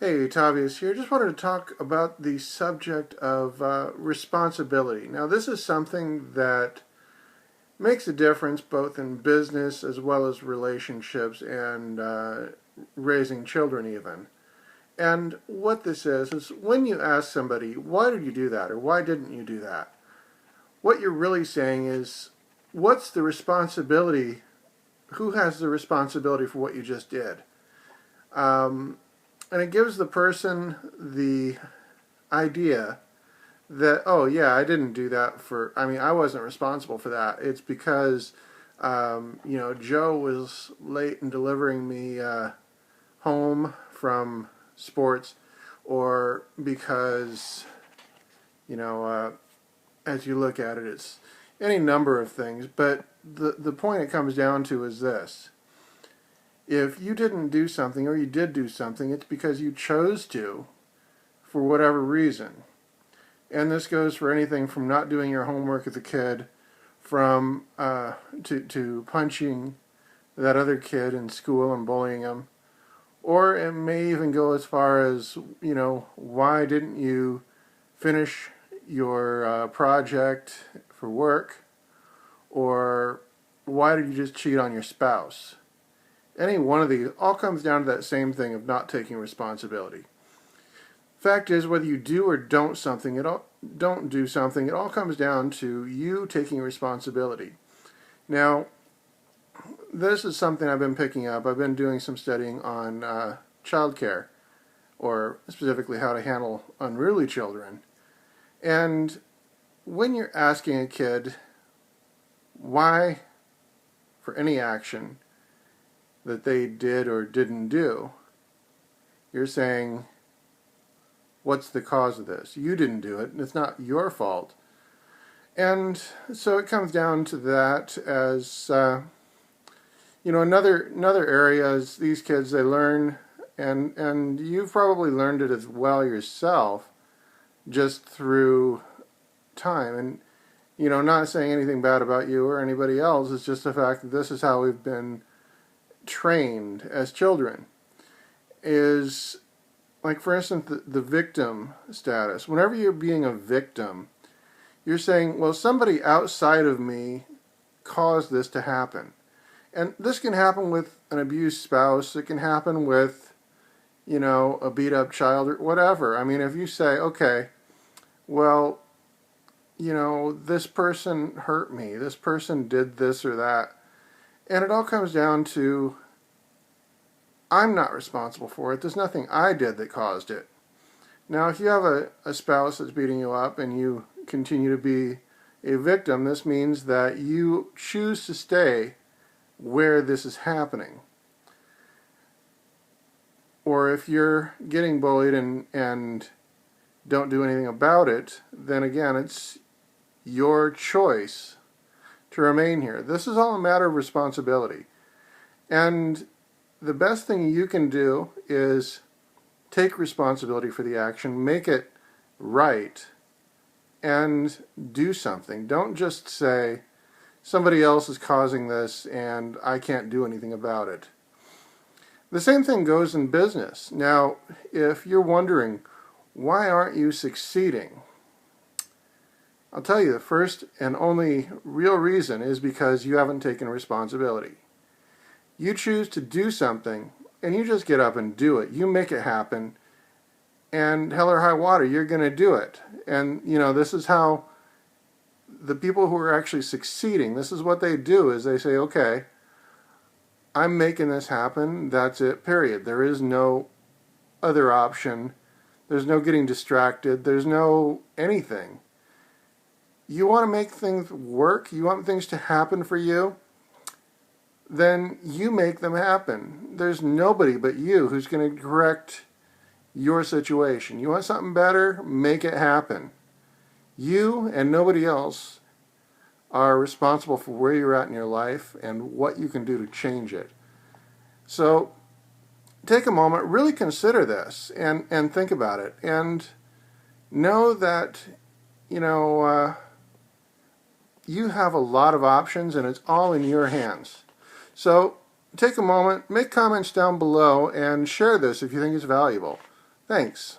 Hey, Tavius here. Just wanted to talk about the subject of responsibility. Now, this is something that makes a difference both in business as well as relationships and raising children, even. And what this is when you ask somebody, why did you do that or why didn't you do that? What you're really saying is, what's the responsibility? Who has the responsibility for what you just did? Um, and it gives the person the idea that, oh yeah, I didn't do that I wasn't responsible for that. It's because Joe was late in delivering me home from sports, or because you know as you look at it, it's any number of things. But the point it comes down to is this: if you didn't do something or you did do something, it's because you chose to, for whatever reason. And this goes for anything from not doing your homework as a kid, from to punching that other kid in school and bullying him, or it may even go as far as, why didn't you finish your project for work, or why did you just cheat on your spouse? Any one of these all comes down to that same thing of not taking responsibility. Fact is, whether you do or don't do something, it all comes down to you taking responsibility. Now, this is something I've been picking up. I've been doing some studying on child care, or specifically how to handle unruly children. And when you're asking a kid why for any action that they did or didn't do, you're saying, what's the cause of this? You didn't do it, and it's not your fault. And so it comes down to that as, another area is these kids, they learn, and you've probably learned it as well yourself, just through time. And, not saying anything bad about you or anybody else, it's just the fact that this is how we've been trained as children, is like, for instance, the victim status. Whenever you're being a victim, you're saying, well, somebody outside of me caused this to happen. And this can happen with an abused spouse. It can happen with, a beat up child or whatever. I mean, if you say, okay, well, this person hurt me, this person did this or that, and it all comes down to, I'm not responsible for it. There's nothing I did that caused it. Now, if you have a spouse that's beating you up and you continue to be a victim, this means that you choose to stay where this is happening. Or if you're getting bullied and don't do anything about it, then again, it's your choice to remain here. This is all a matter of responsibility. And the best thing you can do is take responsibility for the action, make it right, and do something. Don't just say, somebody else is causing this and I can't do anything about it. The same thing goes in business. Now, if you're wondering, why aren't you succeeding? I'll tell you, the first and only real reason is because you haven't taken responsibility. You choose to do something, and you just get up and do it. You make it happen, and hell or high water, you're going to do it. And, this is how the people who are actually succeeding, this is what they do, is they say, okay, I'm making this happen, that's it, period. There is no other option. There's no getting distracted. There's no anything. You want to make things work? You want things to happen for you? Then you make them happen. There's nobody but you who's going to correct your situation. You want something better? Make it happen. You and nobody else are responsible for where you're at in your life and what you can do to change it. So take a moment, really consider this and think about it, and know that, you have a lot of options and it's all in your hands. So take a moment, make comments down below, and share this if you think it's valuable. Thanks.